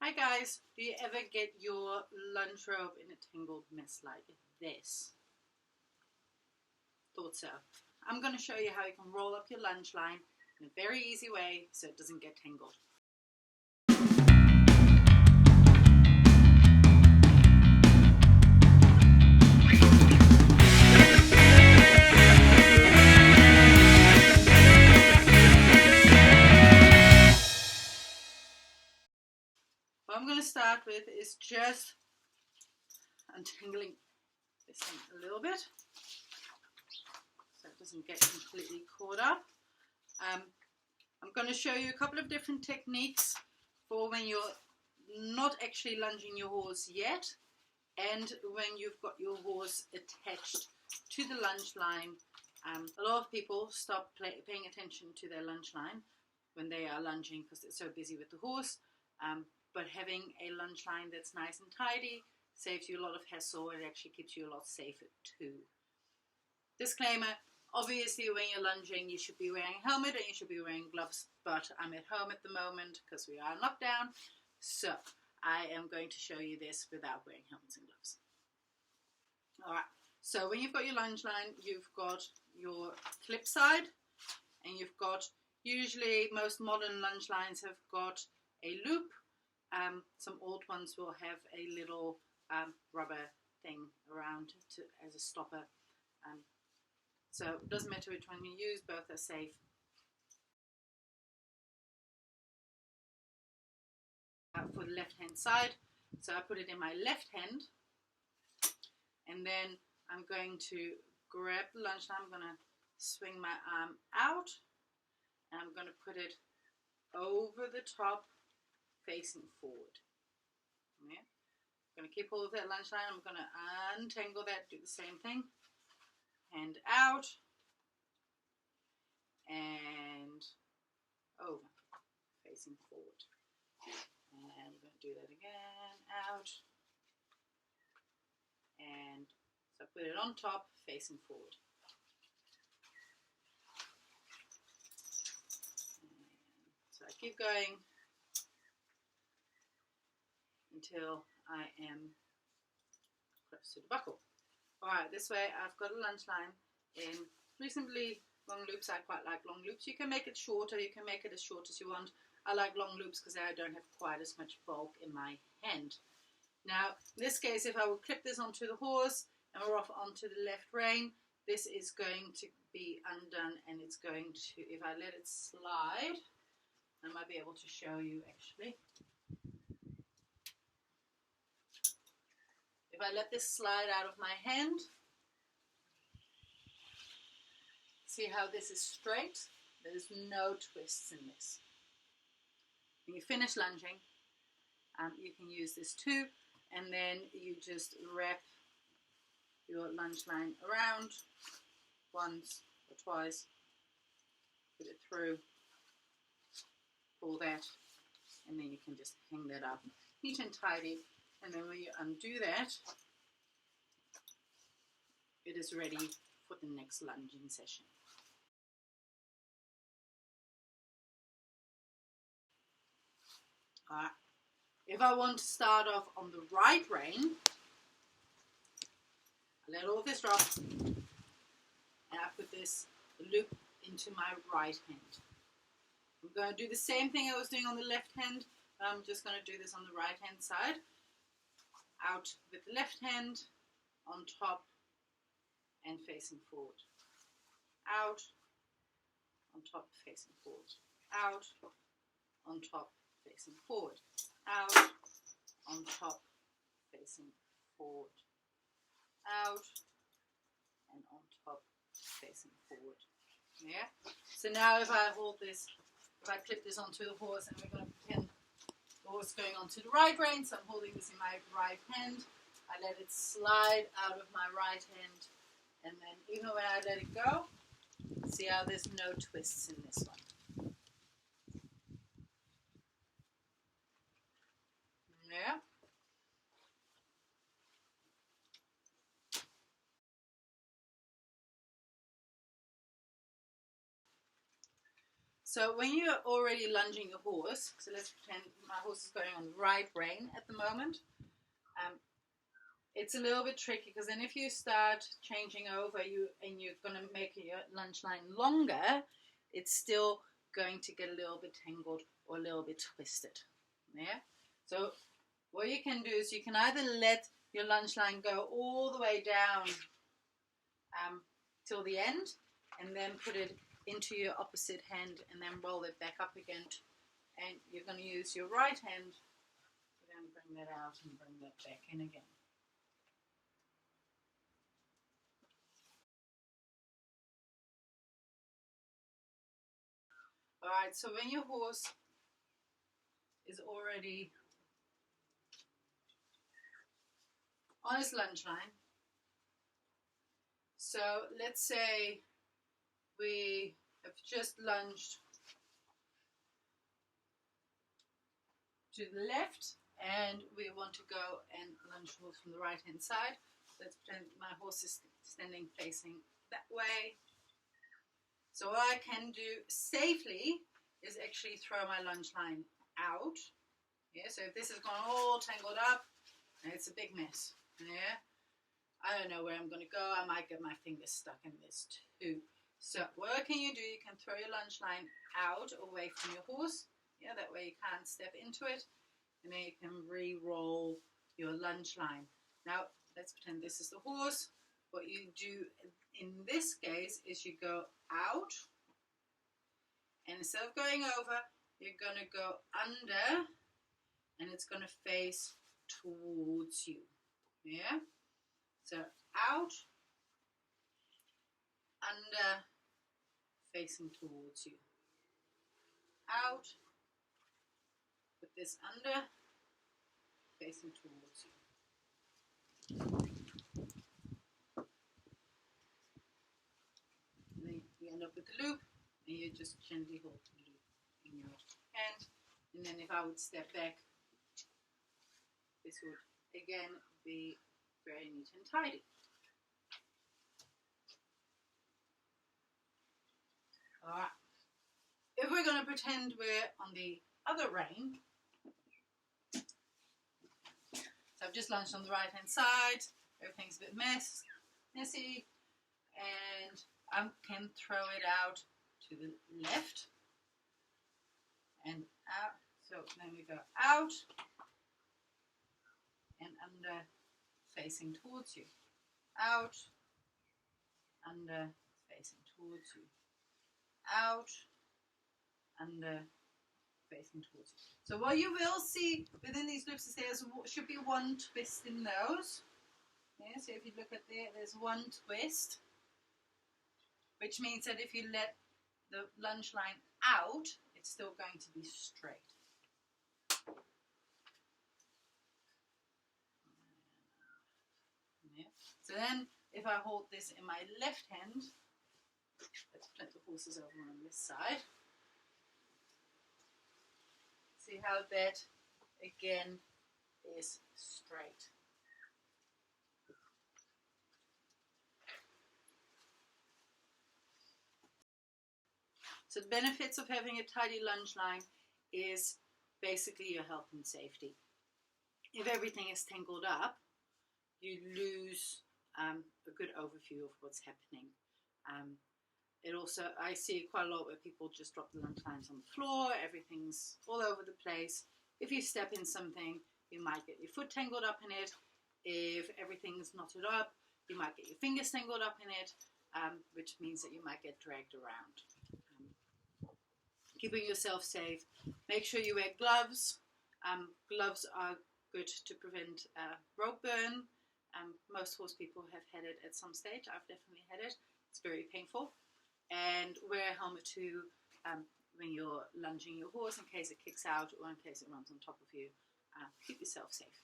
Hi guys, do you ever get your lunch robe in a tangled mess like this? Thought so. I'm going to show you how you can roll up your lunch line in a very easy way so it doesn't get tangled. What I'm going to start with is just untangling this thing a little bit so it doesn't get completely caught up. I'm going to show you a couple of different techniques for when you're not actually lunging your horse yet and when you've got your horse attached to the lunge line. A lot of people stop paying attention to their lunge line when they are lunging because they're so busy with the horse, but having a lunge line that's nice and tidy saves you a lot of hassle and it actually keeps you a lot safer too. Disclaimer, obviously when you're lunging you should be wearing a helmet and you should be wearing gloves, but I'm at home at the moment because we are in lockdown, so I am going to show you this without wearing helmets and gloves. Alright, so when you've got your lunge line, you've got your clip side and you've got, usually most modern lunge lines have got a loop. Some old ones will have a little rubber thing around as a stopper. So it doesn't matter which one you use, both are safe. For the left hand side, so I put it in my left hand and then I'm going to grab the lunge line, I'm going to swing my arm out and I'm going to put it over the top facing forward. Yeah. I'm going to keep hold of that lunge line, I'm going to untangle that, do the same thing, hand out and over, facing forward. And we're going to do that again, out, and so put it on top, facing forward. And so I keep going until I am close to the buckle. Alright, this way I've got a lunge line in reasonably long loops. I quite like long loops. You can make it shorter, you can make it as short as you want. I like long loops because I don't have quite as much bulk in my hand. Now, in this case, if I will clip this onto the horse and we're off onto the left rein, this is going to be undone and it's going to, if I let it slide, I might be able to show you actually. If I let this slide out of my hand, see how this is straight? There's no twists in this. When you finish lunging, you can use this too, and then you just wrap your lunge line around once or twice, put it through, pull that, and then you can just hang that up neat and tidy, and then when you undo that, it is ready for the next lunging session. Alright, if I want to start off on the right rein, I let all this drop and I put this loop into my right hand. I'm going to do the same thing I was doing on the left hand, but I'm just going to do this on the right hand side. Out with the left hand, on top and facing forward. Out, on top, facing forward. Out, on top, facing forward. Out, on top, facing forward. Out, and on top, facing forward. Yeah? So now if I hold this, if I clip this onto the horse, and we're going to pretend the horse going onto the right rein, so I'm holding this in my right hand, I let it slide out of my right hand, and then even when I let it go, see how there's no twists in this one. Yeah. So when you're already lunging your horse, so let's pretend my horse is going on the right rein at the moment. It's a little bit tricky because then if you start changing over and you're going to make your lunge line longer, it's still going to get a little bit tangled or a little bit twisted. Yeah. So what you can do is you can either let your lunge line go all the way down till the end, and then put it into your opposite hand and then roll it back up again. And you're going to use your right hand to then bring that out and bring that back in again. Alright, so when your horse is already on his lunge line, so let's say we have just lunged to the left and we want to go and lunge the horse from the right hand side. Let's pretend my horse is standing facing that way. So what I can do safely is actually throw my lunge line out. Yeah, so if this has gone all tangled up, it's a big mess. Yeah, I don't know where I'm going to go. I might get my fingers stuck in this too. So what can you do? You can throw your lunge line out away from your horse. Yeah, that way you can't step into it. And then you can re-roll your lunge line. Now, let's pretend this is the horse. What you do in this case is you go out, and instead of going over, you're going to go under, and it's going to face towards you. Yeah? So out, under, facing towards you. Out, put this under, facing towards you. And then you end up with the loop, and you just gently hold the loop in your hand. And then if I would step back, this would again be very neat and tidy. Alright. If we're going to pretend we're on the other rein, so I've just lunged on the right hand side, everything's a bit messy, and I can throw it out to the left and out. So then we go out and under, facing towards you. Out, under, facing towards you. Out, under, facing towards you. So what you will see within these loops is there should be one twist in those. Yeah, so if you look at there, there's one twist, which means that if you let the lunge line out, it's still going to be straight. Yeah. So then, if I hold this in my left hand, let's put the horses over on this side. See how that, again, is straight. So the benefits of having a tidy lunge line is basically your health and safety. If everything is tangled up, you lose a good overview of what's happening. It also, I see quite a lot where people just drop the lunge lines on the floor, everything's all over the place. If you step in something, you might get your foot tangled up in it. If everything's knotted up, you might get your fingers tangled up in it, which means that you might get dragged around. Keeping yourself safe. Make sure you wear gloves. Gloves are good to prevent rope burn. Most horse people have had it at some stage. I've definitely had it. It's very painful. And wear a helmet too when you're lunging your horse in case it kicks out or in case it runs on top of you. Keep yourself safe.